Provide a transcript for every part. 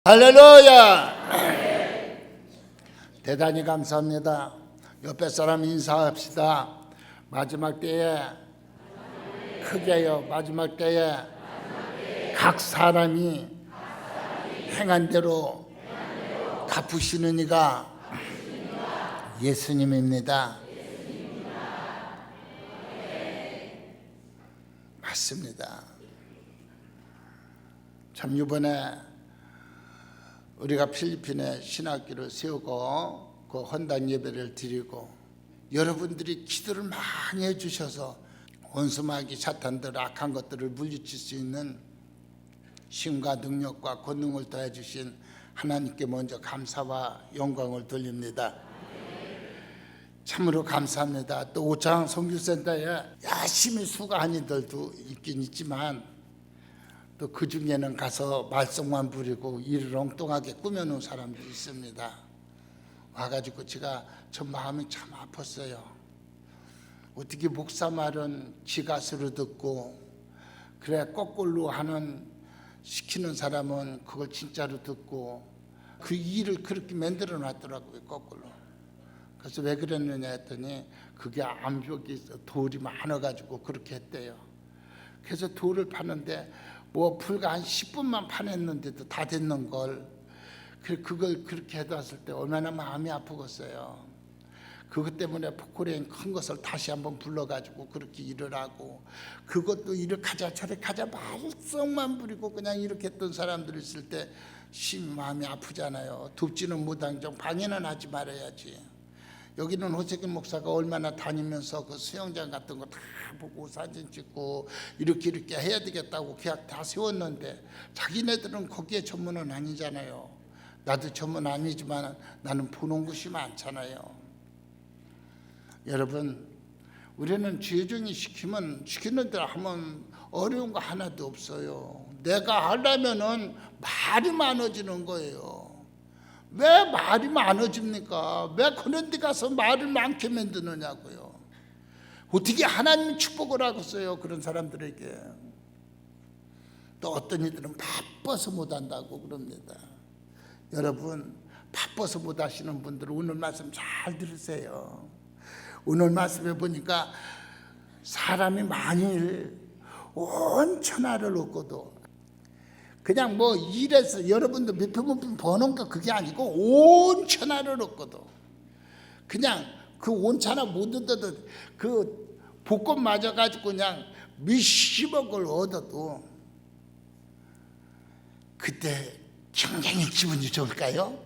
할렐루야! 대단히 감사합니다. 옆에 사람 인사합시다. 마지막 때에 크게요. 마지막 때에 각 사람이 행한 대로 갚으시는 이가 예수님입니다. 맞습니다. 참 이번에 우리가 필리핀에 신학교를 세우고 그 헌당 예배를 드리고 여러분들이 기도를 많이 해주셔서 원수마귀 사탄들 악한 것들을 물리칠 수 있는 힘과 능력과 권능을 더해주신 하나님께 먼저 감사와 영광을 돌립니다. 참으로 감사합니다. 또 오창 선교센터에 열심히 수고한 이들도 있긴 있지만 또 그 중에는 가서 말썽만 부리고 일을 엉뚱하게 꾸며놓은 사람도 있습니다. 와가지고 제가 저 마음이 참 아팠어요. 어떻게 목사 말은 지가스로 듣고 그래 거꾸로 하는 시키는 사람은 그걸 진짜로 듣고 그 일을 그렇게 만들어 놨더라고요. 거꾸로. 그래서 왜 그랬느냐 했더니 그게 암벽이 돌이 많아가지고 그렇게 했대요. 그래서 돌을 파는데 뭐 불과 한 10분만 파냈는데도 다 됐는 걸 그걸 그렇게 해놨을 때 얼마나 마음이 아프겠어요. 그것 때문에 포크레인 큰 것을 다시 한번 불러가지고 그렇게 일을 하고 그것도 일을 가자 저래 가자 말썽만 부리고 그냥 이렇게 했던 사람들 있을 때 심 마음이 아프잖아요. 돕지는 못한정 방해는 하지 말아야지. 여기는 호세균 목사가 얼마나 다니면서 그 수영장 같은 거 다 보고 사진 찍고 이렇게 해야 되겠다고 계약 다 세웠는데 자기네들은 거기에 전문은 아니잖아요. 나도 전문 아니지만 나는 보는 것이 많잖아요. 여러분 우리는 죄종이 시키는 대로 하면 어려운 거 하나도 없어요. 내가 하려면은 말이 많아지는 거예요. 왜 말이 많아집니까? 왜 그런 데 가서 말을 많게 만드느냐고요. 어떻게 하나님이 축복을 하겠어요 그런 사람들에게. 또 어떤 이들은 바빠서 못한다고 그럽니다. 여러분 바빠서 못하시는 분들은 오늘 말씀 잘 들으세요. 오늘 말씀에 보니까 사람이 만일 온 천하를 얻고도 그냥 뭐 일해서 여러분들 몇 푼 버는 거 그게 아니고 온 천하를 얻고도 그냥 그 온 천하 못 얻어도 그 복권 맞아가지고 그냥 몇십억을 얻어도 그때 굉장히 기분이 좋을까요?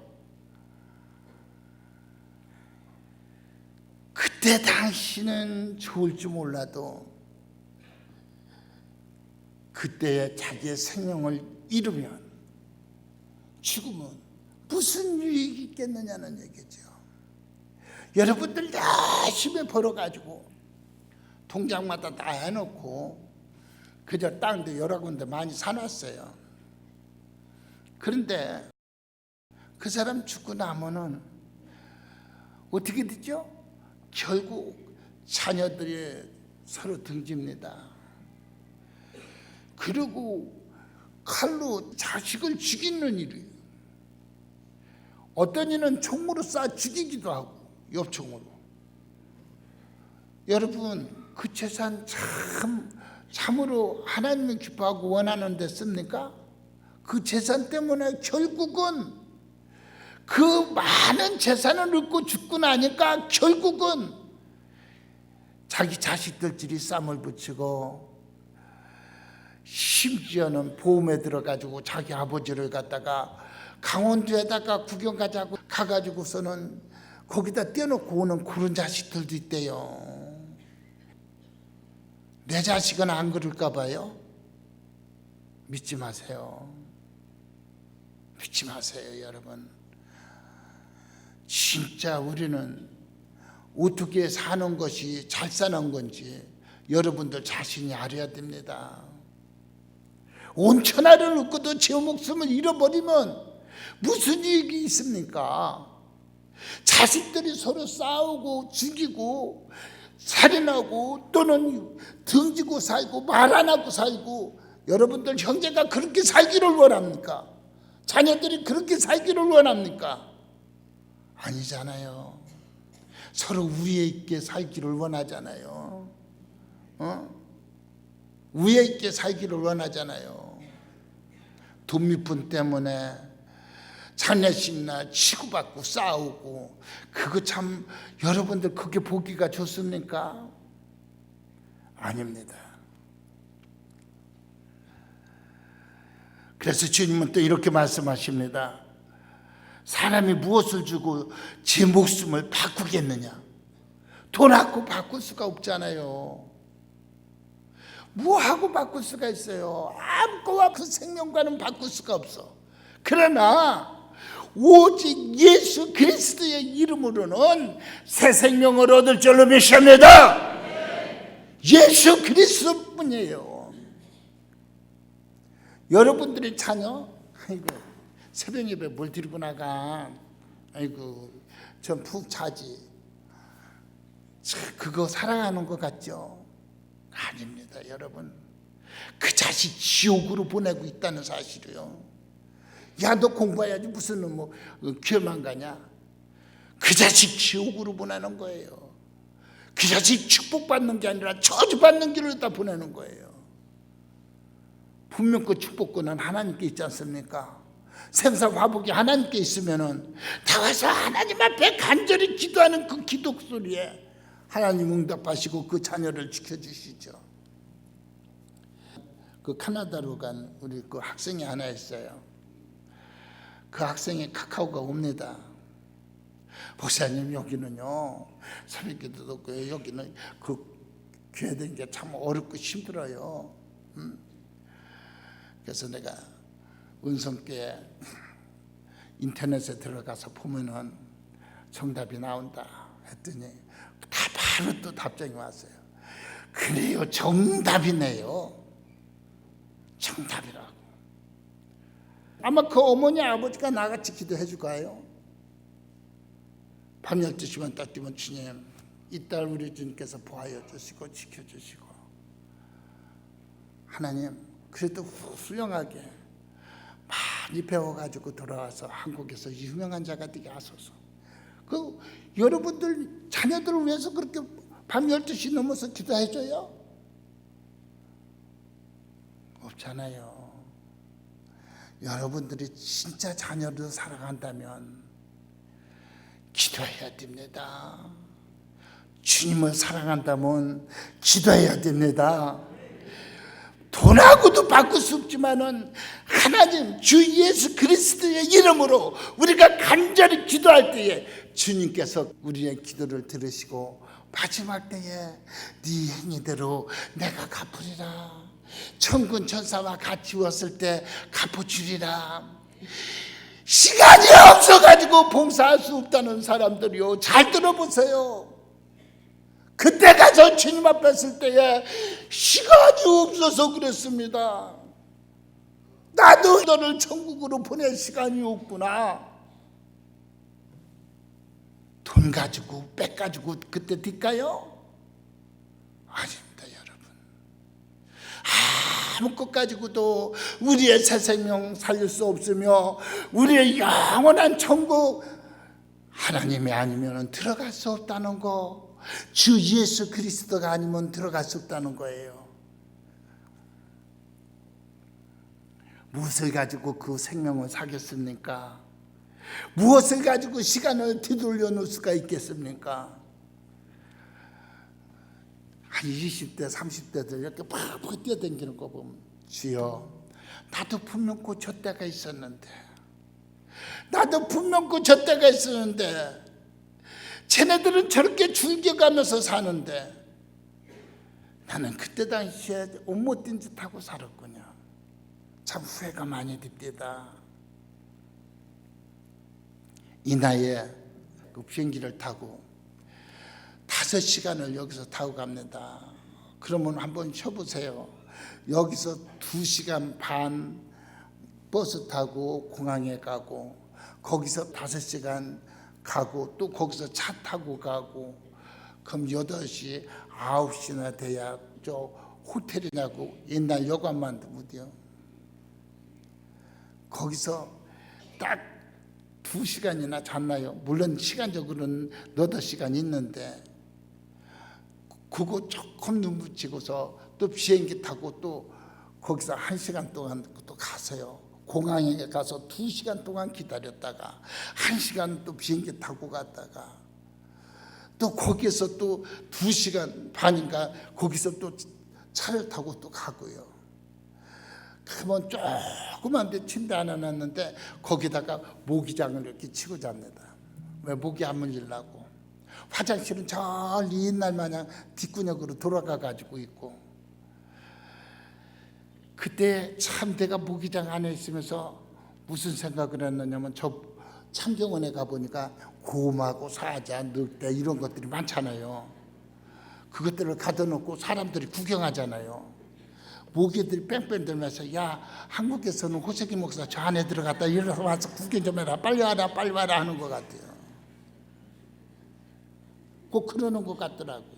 그때 당신은 좋을지 몰라도 그때의 자기의 생명을 잃으면 죽으면 무슨 유익이 있겠느냐는 얘기죠. 여러분들 열심히 벌어가지고 통장마다 다 해놓고 그저 땅도 여러 군데 많이 사놨어요. 그런데 그 사람 죽고 나면은 어떻게 되죠? 결국 자녀들이 서로 등집니다. 그리고 칼로 자식을 죽이는 일이에요. 어떤 이는 총으로 쏴 죽이기도 하고 엽총으로. 여러분 그 재산 참으로 하나님이 기뻐하고 원하는 데 씁니까? 그 재산 때문에 결국은 그 많은 재산을 얻고 죽고 나니까 결국은 자기 자식들끼리 쌈을 붙이고 심지어는 보험에 들어가지고 자기 아버지를 갖다가 강원도에다가 구경 가자고 가가지고서는 거기다 떼어놓고 오는 그런 자식들도 있대요. 내 자식은 안 그럴까 봐요. 믿지 마세요. 믿지 마세요 여러분. 진짜 우리는 어떻게 사는 것이 잘 사는 건지 여러분들 자신이 알아야 됩니다. 온 천하를 얻고도 제 목숨을 잃어버리면 무슨 이익이 있습니까? 자식들이 서로 싸우고 죽이고 살인하고 또는 등지고 살고 말 안 하고 살고 여러분들 형제가 그렇게 살기를 원합니까? 자녀들이 그렇게 살기를 원합니까? 아니잖아요. 서로 우애 있게 살기를 원하잖아요. 우애 있게 살기를 원하잖아요. 돈 밑분 때문에 자녀심나 치고받고 싸우고, 그거 참 여러분들 그게 보기가 좋습니까? 아닙니다. 그래서 주님은 또 이렇게 말씀하십니다. 사람이 무엇을 주고 제 목숨을 바꾸겠느냐? 돈하고 바꿀 수가 없잖아요. 뭐하고 바꿀 수가 있어요? 아무거나 그 생명과는 바꿀 수가 없어. 그러나 오직 예수 그리스도의 이름으로는 새 생명을 얻을 줄로 믿습니다. 예수 그리스도뿐이에요. 여러분들의 자녀, 아이고 새벽 예배 뭘 드리고 나가, 아이고 전 푹 자지, 그거 사랑하는 것 같죠? 아닙니다. 여러분, 그 자식 지옥으로 보내고 있다는 사실이요. 야, 너 공부해야지 무슨 뭐 교회만 가냐? 그 자식 지옥으로 보내는 거예요. 그 자식 축복받는 게 아니라 저주받는 길로 다 보내는 거예요. 분명 그 축복권은 하나님께 있지 않습니까? 생사 화복이 하나님께 있으면은 다 와서 하나님 앞에 간절히 기도하는 그 기도 소리에 하나님 응답하시고 그 자녀를 지켜주시죠. 그 카나다로 간 우리 그 학생이 하나 있어요. 그 학생이 카카오가 옵니다. 목사님, 여기는요 새벽기도도 없고 여기는 그 교회 다니는 게 참 어렵고 힘들어요. 그래서 내가 은성교회 인터넷에 들어가서 보면은 정답이 나온다 했더니 다 바로 또 답장이 왔어요. 그래요, 정답이네요. 정답이라고. 아마 그 어머니 아버지가 나같이 기도해 줄까요? 밤 12시만 딱 되면 주님, 이 딸 우리 주님께서 보하여 주시고 지켜주시고, 하나님 그래도 훌륭하게 많이 배워가지고 돌아와서 한국에서 유명한 자가 되게 하소서. 그 여러분들 자녀들을 위해서 그렇게 밤 12시 넘어서 기도해줘요? 없잖아요. 여러분들이 진짜 자녀를 사랑한다면 기도해야 됩니다. 주님을 사랑한다면 기도해야 됩니다. 돈하고도 바꿀 수 없지만은 하나님 주 예수 그리스도의 이름으로 우리가 간절히 기도할 때에 주님께서 우리의 기도를 들으시고 마지막 때에 네 행위대로 내가 갚으리라, 천군 천사와 같이 왔을 때 갚아주리라. 시간이 없어가지고 봉사할 수 없다는 사람들이요, 잘 들어보세요. 그때 가서 주님 앞에 있을 때에 시간이 없어서 그랬습니다. 나도 너를 천국으로 보낼 시간이 없구나. 돈 가지고 백 가지고 그때 딜까요? 아닙니다. 여러분, 아무것 가지고도 우리의 새 생명 살릴 수 없으며 우리의 영원한 천국 하나님이 아니면 들어갈 수 없다는 거, 주 예수 그리스도가 아니면 들어갈 수 없다는 거예요. 무엇을 가지고 그 생명을 사겠습니까? 무엇을 가지고 시간을 되돌려 놓을 수가 있겠습니까? 한 20대 30대들 이렇게 팍팍 뛰어다니는 거 보면, 주여 나도 분명 저 때가 있었는데, 나도 분명 저 때가 있었는데 쟤네들은 저렇게 즐겨가면서 사는데 나는 그때 당시에 옷 못 뛴 짓하고 살았군요. 참 후회가 많이 됩니다. 이 나이에 그 비행기를 타고 5시간을 여기서 타고 갑니다. 그러면 한번 쳐보세요. 여기서 2시간 반 버스 타고 공항에 가고, 거기서 5시간 가고, 또 거기서 차 타고 가고, 그럼 8시, 9시나 돼야 저 호텔이냐고 옛날 여관만 두고요. 거기서 딱 2시간이나 잤나요? 물론 시간적으로는 8시간 있는데 그거 조금 눈 붙이고서 또 비행기 타고 또 거기서 1시간 동안 또 가서요. 공항에 가서 2시간 동안 기다렸다가 1시간 또 비행기 타고 갔다가 또 거기서 또 2시간 반인가 거기서 또 차를 타고 또 가고요. 그러면 조그만 데 침대 하나 놨는데 거기다가 모기장을 이렇게 치고 잡니다. 왜 모기 안 물리려고. 화장실은 저 옛날 마냥 뒷구녕으로 돌아가 가지고 있고. 그때 참 내가 모기장 안에 있으면서 무슨 생각을 했느냐면 저 창경원에 가보니까 곰하고 사자, 늑대 이런 것들이 많잖아요. 그것들을 가둬놓고 사람들이 구경하잖아요. 모기들이 뺑뺑 들면서 야 한국에서는 호세기 목사 저 안에 들어갔다 이래서 와서 구경 좀 해라 빨리 와라 빨리 와라 하는 것 같아요. 꼭 그러는 것 같더라고요.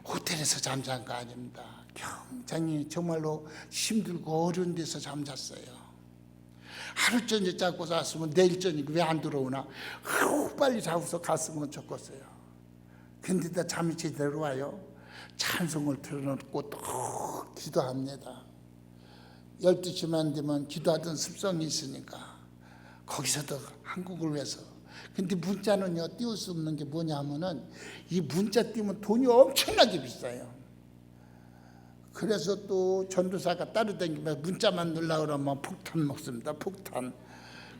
호텔에서 잠잔 거 아닙니다. 굉장히 정말로 힘들고 어려운 데서 잠잤어요. 하루 전에 자고 잤으면 내일 저녁 왜 안 들어오나 빨리 자고서 갔으면 좋겠어요. 근데 다 잠이 제대로 와요. 찬송을 틀어놓고 또 기도합니다. 12시만 되면 기도하던 습성이 있으니까 거기서도 한국을 위해서. 근데 문자는요 띄울 수 없는 게 뭐냐면은 이 문자 띄우면 돈이 엄청나게 비싸요. 그래서 또 전도사가 따라다니면서 문자만 넣으려고 그러면 폭탄 먹습니다. 폭탄.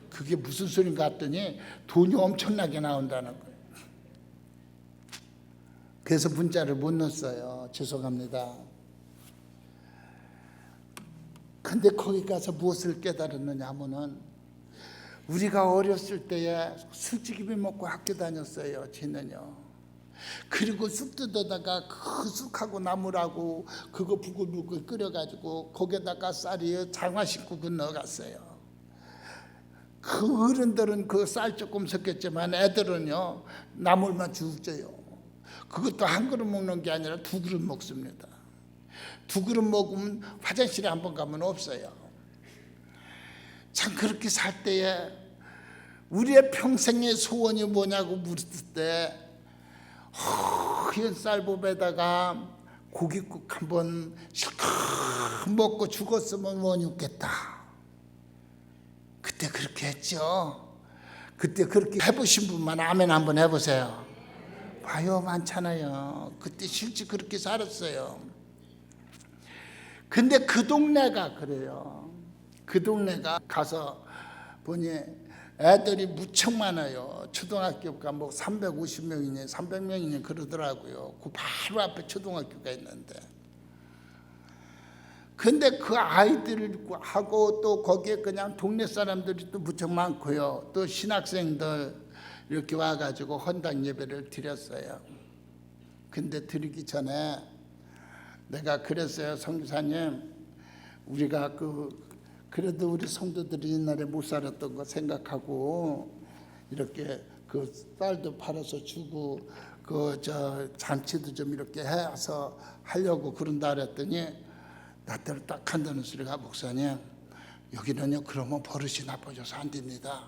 그게 무슨 소린가 했더니 돈이 엄청나게 나온다는 거예요. 그래서 문자를 못 넣었어요. 죄송합니다. 근데 거기 가서 무엇을 깨달았느냐 하면은 우리가 어렸을 때에 술찌개비 먹고 학교 다녔어요. 쟤는요. 그리고 쑥 뜯어다가 그 쑥하고 나물하고 그거 부글부글 끓여가지고 거기에다가 쌀이 장화 신고 건너갔어요. 그 어른들은 그 쌀 조금 섞였지만 애들은요 나물만 쭉 쪄요. 그것도 한 그릇 먹는 게 아니라 2그릇 먹습니다. 2그릇 먹으면 화장실에 한번 가면 없어요. 참 그렇게 살 때에 우리의 평생의 소원이 뭐냐고 물었을 때 허연 쌀밥에다가 고깃국 한번 실컷 먹고 죽었으면 원했겠다. 그때 그렇게 했죠. 그때 그렇게 해보신 분만 아멘 한번 해보세요. 봐요, 많잖아요. 그때 실제 그렇게 살았어요. 근데 그 동네가 그래요. 그 동네가 가서 보니 애들이 무척 많아요. 초등학교가 뭐 350명이니 300명이니 그러더라고요. 그 바로 앞에 초등학교가 있는데. 근데 그 아이들하고 또 거기에 그냥 동네 사람들이 또 무척 많고요. 또 신학생들 이렇게 와가지고 헌당 예배를 드렸어요. 근데 드리기 전에 내가 그랬어요. 성교사님, 우리가 그래도 우리 성도들이 옛날에 못 살았던 거 생각하고 이렇게 그 쌀도 팔아서 주고 잔치도 좀 이렇게 해서 하려고 그런다 그랬더니 나한테 딱 한다는 소리가 목사님 여기는요 그러면 버릇이 나빠져서 안 됩니다.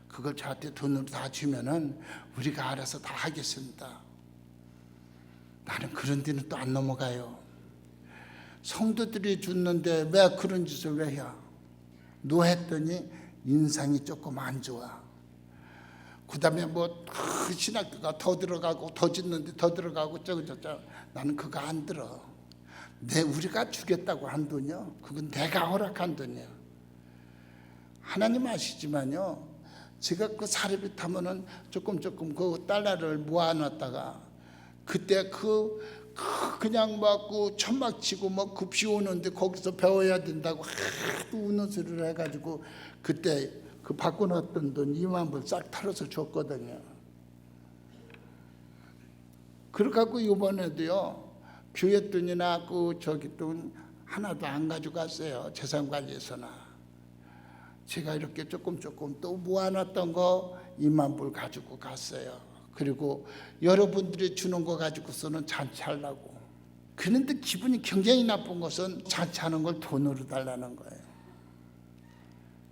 그걸 저한테 돈으로 다 주면은 우리가 알아서 다 하겠습니다. 나는 그런 데는 또 안 넘어가요. 성도들이 줬는데 왜 그런 짓을 왜 해? 노했더니 인상이 조금 안 좋아. 그 다음에 뭐 신학교가 더 들어가고 더 짓는데 더 들어가고 저거 나는 그거 안 들어. 우리가 주겠다고 한 돈이요 그건 내가 허락한 돈이야. 하나님 아시지만요 제가 그 사례비 타면은 조금 그 달러를 모아놨다가 그때 그냥 막 그 천막 치고 막 그 비 오는데 거기서 배워야 된다고 하도 우는 소리를 해가지고 그때 그 바꿔놨던 돈 2만 불 싹 털어서 줬거든요. 그래갖고 이번에도요 교회 돈이나 저기 돈 하나도 안 가져갔어요. 재산관리에서나. 제가 이렇게 조금 또 모아놨던 거 2만 불 가지고 갔어요. 그리고 여러분들이 주는 거 가지고서는 잔치하려고. 그런데 기분이 굉장히 나쁜 것은 잔치하는 걸 돈으로 달라는 거예요.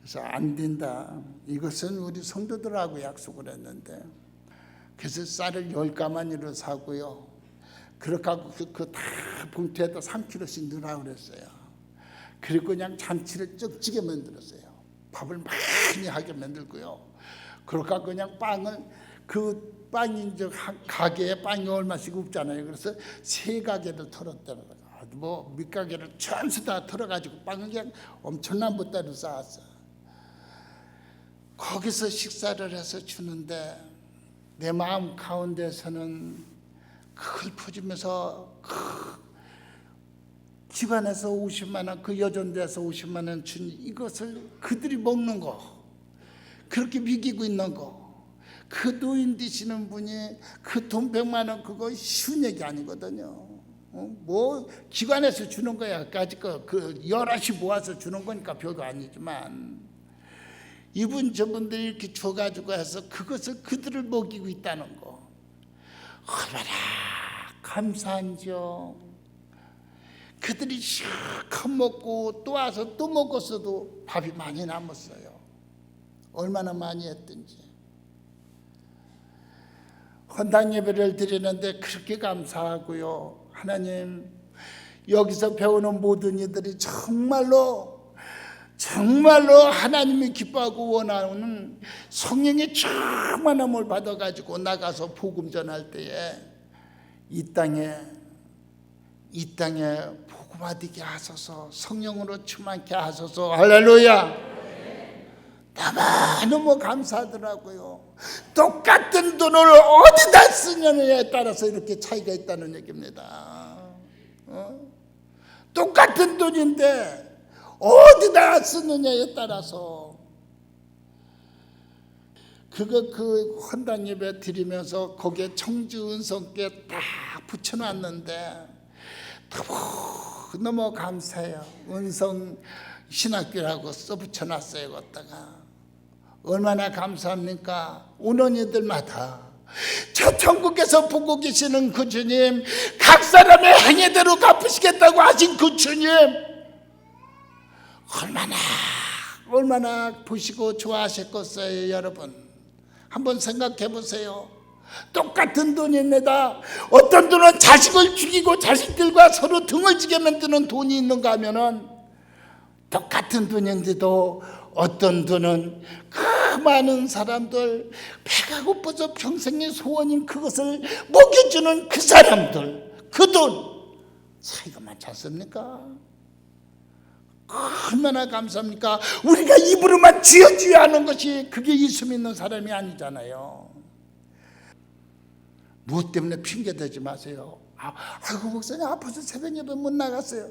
그래서 안 된다. 이것은 우리 성도들하고 약속을 했는데, 그래서 쌀을 10가마니로 사고요. 그렇게 하고 그 다 봉투에다 3kg씩 넣으라고 그랬어요. 그리고 그냥 잔치를 쩍지게 만들었어요. 밥을 많이 하게 만들고요. 그렇게 하고 그냥 빵을, 그 빵이 이제 가게에 빵이 얼마씩 없잖아요. 그래서 3가게를 털었더라고요. 뭐 밑가게를 전부 다 털어가지고 빵을 그냥 엄청난 보따리로 쌓았어요. 거기서 식사를 해서 주는데 내 마음 가운데서는 그걸 퍼주면서 집안에서 50만 원, 그 여전대에서 50만 원 준 이것을 그들이 먹는 거, 그렇게 미기고 있는 거, 그 노인 되시는 분이 그 돈 100만 원 그거 쉬운 얘기 아니거든요. 뭐 기관에서 주는 거야. 까짓 그 여럿이 모아서 주는 거니까 별거 아니지만, 이분 저분들이 이렇게 줘가지고 해서 그것을 그들을 먹이고 있다는 거, 얼마나 감사한지요. 그들이 실컷 먹고 또 와서 또 먹었어도 밥이 많이 남았어요. 얼마나 많이 했든지. 헌당 예배를 드리는데 그렇게 감사하고요. 하나님, 여기서 배우는 모든 이들이 정말로 하나님이 기뻐하고 원하는 성령의 충만함을 받아가지고 나가서 복음 전할 때에 이 땅에 복음화되게 하소서, 성령으로 충만케 하소서. 할렐루야. 너무 감사하더라고요. 똑같은 돈을 어디다 쓰느냐에 따라서 이렇게 차이가 있다는 얘기입니다. 똑같은 돈인데 어디다 쓰느냐에 따라서. 그 헌당 예배 드리면서 거기에 청주 은성께 딱 붙여놨는데 너무 감사해요. 은성 신학교라고 써붙여놨어요. 거기다가 얼마나 감사합니까? 오는 이들마다 저 천국에서 보고 계시는 그 주님, 각 사람의 행위대로 갚으시겠다고 하신 그 주님, 얼마나 보시고 좋아하셨겠어요. 여러분 한번 생각해 보세요. 똑같은 돈입니다. 어떤 돈은 자식을 죽이고 자식들과 서로 등을 지게 만드는 돈이 있는가 하면은, 똑같은 돈인데도 어떤 돈은 그 많은 사람들 배가 고파서 평생의 소원인 그것을 먹여주는 그 사람들, 그 돈 차이가 많지 않습니까? 얼마나 감사합니까? 우리가 입으로만 쥐어쥐어 하는 것이 그게 예수 믿는 사람이 아니잖아요. 무엇 때문에 핑계대지 마세요. 아이고 목사님 아파서 새벽 예배 못 나갔어요.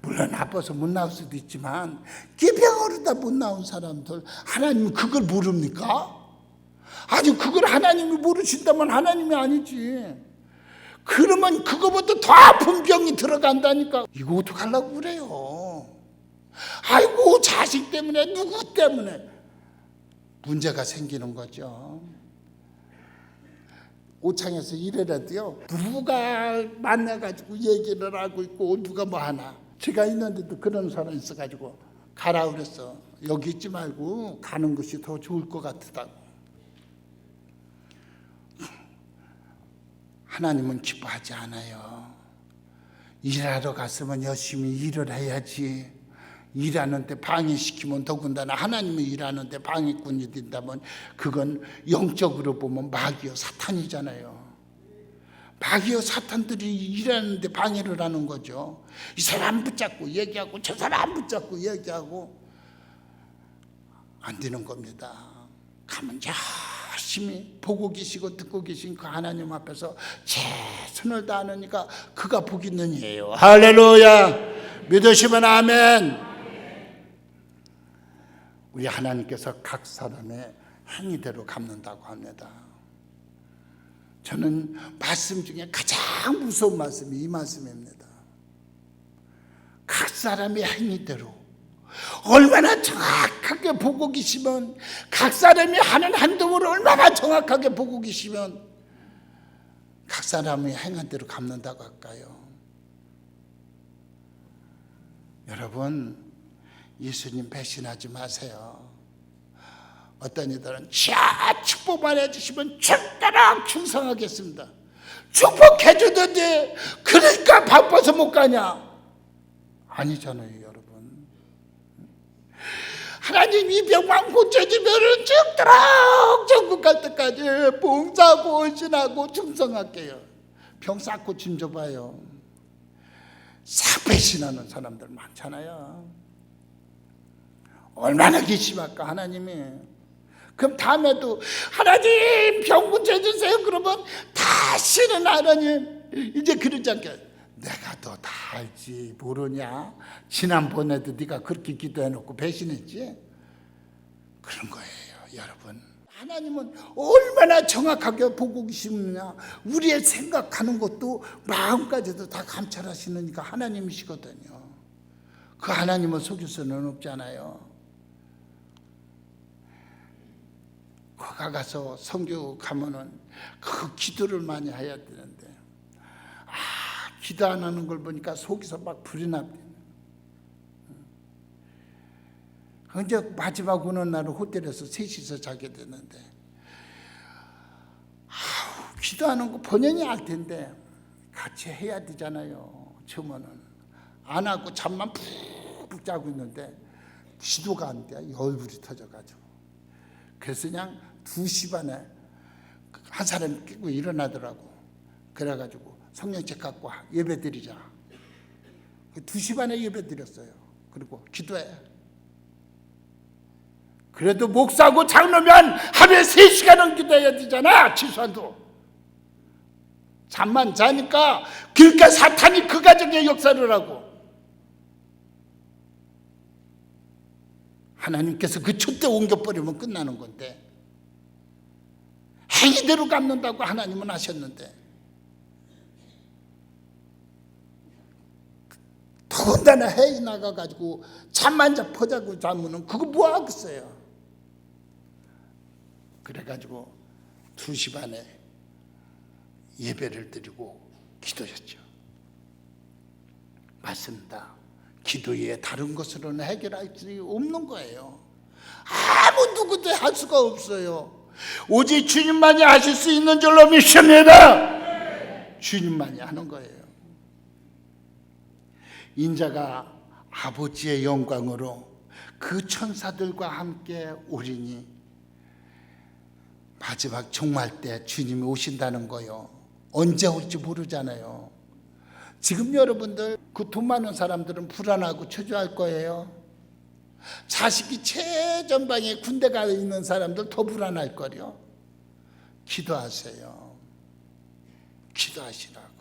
물론 아파서 못 나올 수도 있지만 기병으로다 못 나온 사람들, 하나님은 그걸 모릅니까? 아주 그걸 하나님이 모르신다면 하나님이 아니지. 그러면 그거보다 더 아픈 병이 들어간다니까. 이거 어떡하려고 그래요? 아이고 자식 때문에, 누구 때문에 문제가 생기는 거죠. 오창에서 이래라도요, 누가 만나가지고 얘기를 하고 있고 누가 뭐 하나, 제가 있는데도 그런 사람 있어가지고 가라 그랬어. 여기 있지 말고 가는 것이 더 좋을 것 같다고. 하나님은 기뻐하지 않아요. 일하러 갔으면 열심히 일을 해야지. 일하는데 방해시키면, 더군다나 하나님이 일하는데 방해꾼이 된다면 그건 영적으로 보면 마귀요 사탄이잖아요. 마귀요 사탄들이 일하는데 방해를 하는 거죠. 이 사람 붙잡고 얘기하고 저 사람 붙잡고 얘기하고 안 되는 겁니다. 가면 열심히 보고 계시고 듣고 계신 그 하나님 앞에서 최선을 다하니까 그가 복 있는 이에요. 할렐루야. 믿으시면 아멘. 우리 하나님께서 각 사람의 행위대로 갚는다고 합니다. 저는 말씀 중에 가장 무서운 말씀이 이 말씀입니다. 각 사람의 행위대로 얼마나 정확하게 보고 계시면, 각 사람이 하는 행동을 얼마나 정확하게 보고 계시면 각 사람이 행한 대로 갚는다고 할까요? 여러분, 예수님 배신하지 마세요. 어떤 이들은 자 축복만 해주시면 죽도록 충성하겠습니다. 축복해주던데 그러니까 바빠서 못 가냐? 아니잖아요 여러분. 하나님 이 병만 고쳐주면 죽도록 천국 갈 때까지 봉사하고 헌신하고 충성할게요. 병 싹 고침 줘봐요. 싹 배신하는 사람들 많잖아요. 얼마나 기심할까 하나님이. 그럼 다음에도 하나님 병 고쳐주세요 그러면 다시는 하나님 이제 그러지 않게 내가 너 다 알지 모르냐? 지난번에도 네가 그렇게 기도해놓고 배신했지? 그런 거예요 여러분. 하나님은 얼마나 정확하게 보고 계시느냐. 우리의 생각하는 것도 마음까지도 다 감찰하시니까 하나님이시거든요. 그 하나님을 속일 수는 없잖아요. 거기 가서 선교 가면은 그 기도를 많이 해야 되는데 기도 안 하는 걸 보니까 속에서 막 불이 납니다. 이제 마지막 오는 날은 호텔에서 셋이서 자게 되는데 기도하는 거 본인이 알 텐데 같이 해야 되잖아요. 처음에는 안 하고 잠만 푹푹 자고 있는데 기도가 안 돼. 얼굴이 터져가지고. 그래서 그냥 2시 반에 한 사람이 깨고 일어나더라고. 그래가지고 성령책 갖고 예배 드리자. 2시 반에 예배 드렸어요. 그리고 기도해. 그래도 목사고 장로면 하루에 3시간은 기도해야 되잖아. 취소도 잠만 자니까 그러니까 사탄이 그 가정의 역사를 하고 하나님께서 그 촛대 옮겨버리면 끝나는 건데 행위대로 갚는다고 하나님은 하셨는데 더군다나 해외 나가가지고 잠만 퍼자고 자면은 그거 뭐 하겠어요. 그래가지고 2시 반에 예배를 드리고 기도했죠. 맞습니다. 기도 외에 다른 것으로는 해결할 수 없는 거예요. 아무 누구도 할 수가 없어요. 오직 주님만이 하실 수 있는 줄로 믿습니다. 주님만이 하는 거예요. 인자가 아버지의 영광으로 그 천사들과 함께 오리니 마지막 종말 때 주님이 오신다는 거요. 언제 올지 모르잖아요. 지금 여러분들 그 돈 많은 사람들은 불안하고 초조할 거예요. 자식이 최전방에 군대 가 있는 사람들 더 불안할 거요. 기도하세요. 기도하시라고.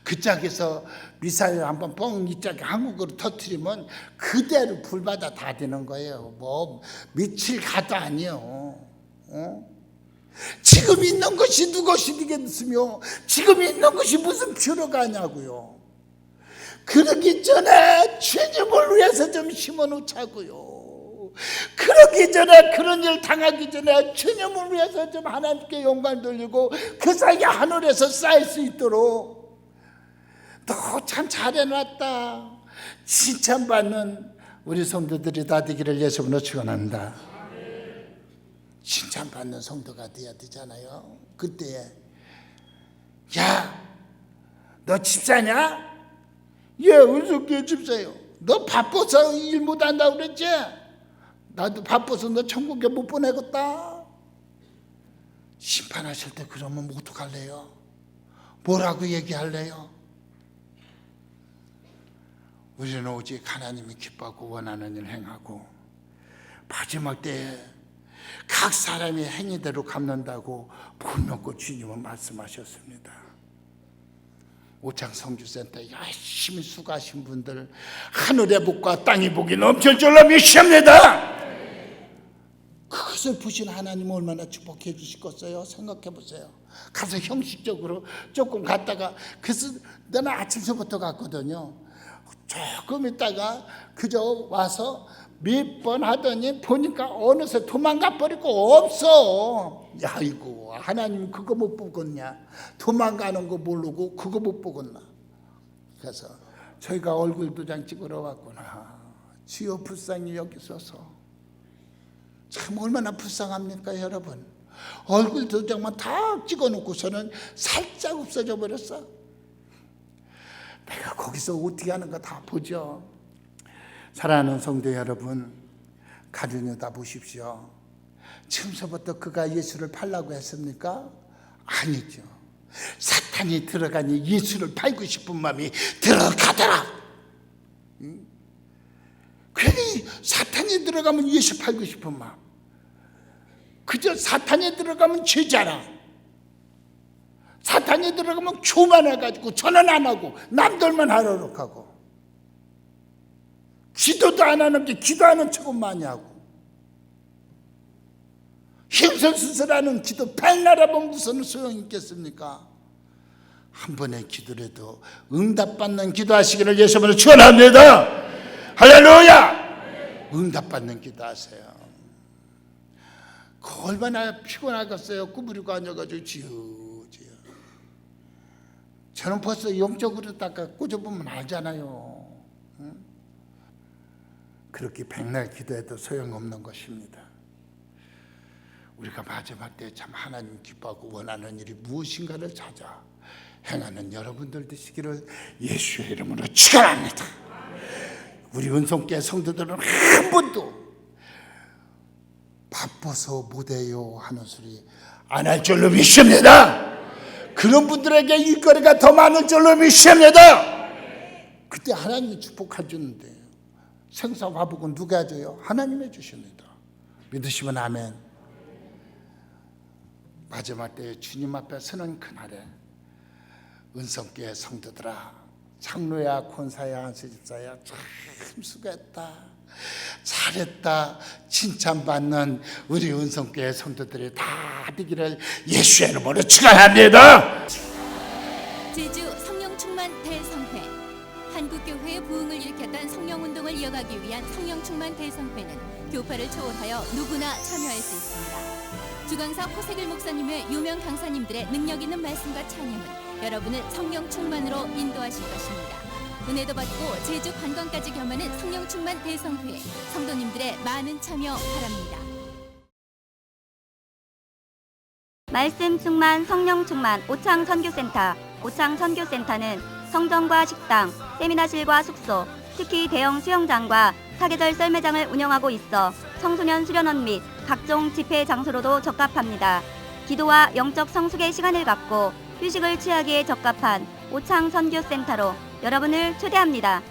그 짝에서 미사일 한번 뻥 이 짝에 한국으로 터뜨리면 그대로 불바다 다 되는 거예요. 뭐 며칠 가도 아니에요. 지금 있는 것이 누구시 되겠으며 지금 있는 것이 무슨 필요가 하냐고요. 그러기 전에 주님을 위해서 좀 심어놓자고요. 그러기 전에 그런 일 당하기 전에 주님을 위해서 좀 하나님께 영광 돌리고 그 사이에 하늘에서 쌓일 수 있도록 너 참 잘해놨다 칭찬받는 우리 성도들이 다 되기를 예수님으로 축원합니다. 칭찬받는 성도가 돼야 되잖아요. 그때 야, 너 집사냐? 예, 은숙이 집사요. 너 바빠서 일 못한다고 그랬지? 나도 바빠서 너 천국에 못 보내겠다. 심판하실 때 그러면 어떡할래요? 뭐라고 얘기할래요? 우리는 오직 하나님이 기뻐하고 원하는 일 행하고 마지막 때에 각 사람의 행위대로 갚는다고 분명히 주님은 말씀하셨습니다. 오창 성주센터 열심히 수고하신 분들 하늘의 복과 땅의 복이 넘칠 줄로 믿습니다. 그것을 보신 하나님은 얼마나 축복해 주시겠어요? 생각해 보세요. 가서 형식적으로 조금 갔다가 그래서 나는 아침서부터 갔거든요. 조금 있다가 그저 와서 몇 번 하더니 보니까 어느새 도망가 버리고 없어. 야, 이거 하나님 그거 못 보겠냐? 도망가는 거 모르고 그거 못 보겠나? 그래서 저희가 얼굴 도장 찍으러 왔구나. 주여 불쌍히 여기소서. 참 얼마나 불쌍합니까 여러분. 얼굴 도장만 다 찍어놓고서는 살짝 없어져 버렸어. 내가 거기서 어떻게 하는가 다 보죠. 사랑하는 성도 여러분, 가룟유다 보십시오. 처음서부터 그가 예수를 팔라고 했습니까? 아니죠. 사탄이 들어가니 예수를 팔고 싶은 마음이 들어가더라. 괜히 사탄이 들어가면 예수 팔고 싶은 마음. 그저 사탄이 들어가면 죄자랑, 사탄이 들어가면 교만해가지고 저는 안 하고 남들만 하도록 하고, 기도도 안 하는 게 기도하는 척은 많이 하고, 힘선수술하는 기도 백날 하면 무슨 소용이 있겠습니까? 한 번의 기도라도 응답받는 기도하시기를 예수님으로 축원합니다. 할렐루야. 응답받는 기도하세요. 얼마나 피곤하겠어요. 구부리고 앉아가지고 지어. 저는 벌써 영적으로다가 꽂아보면 알잖아요. 그렇게 백날 기도해도 소용없는 것입니다. 우리가 마지막 때 참 하나님 기뻐하고 원하는 일이 무엇인가를 찾아 행하는 여러분들 되시기를 예수의 이름으로 축원합니다. 우리 은총교회 성도들은 한 번도 바빠서 못해요 하는 소리 안 할 줄로 믿습니다. 그런 분들에게 일거리가 더 많을 줄로 믿습니다. 그때 하나님이 축복해 주는데 생사화복은 누가 해줘요? 하나님이 주십니다. 믿으시면 아멘. 마지막 때 주님 앞에 서는 그날에 은성교회 성도들아, 장로야, 권사야, 한세집사야, 참 수고했다, 잘했다 칭찬받는 우리 은성교회 성도들이 다 되기를 예수의 이름으로 축원합니다. 제주 성령 충만 대성회, 한국교회의 부흥을 일으켰던 성령운동을 이어가기 위한 성령 충만 대성회는 교파를 초월하여 누구나 참여할 수 있습니다. 주강사 호세길 목사님의 유명 강사님들의 능력 있는 말씀과 찬양은 여러분을 성령 충만으로 인도하실 것입니다. 은혜도 받고 제주 관광까지 겸하는 성령 충만 대성회, 성도님들의 많은 참여 바랍니다. 말씀 충만 성령 충만 오창 선교센터. 오창 선교센터는 성전과 식당, 세미나실과 숙소, 특히 대형 수영장과 사계절 썰매장을 운영하고 있어 청소년 수련원 및 각종 집회 장소로도 적합합니다. 기도와 영적 성숙의 시간을 갖고 휴식을 취하기에 적합한 오창 선교센터로 여러분을 초대합니다.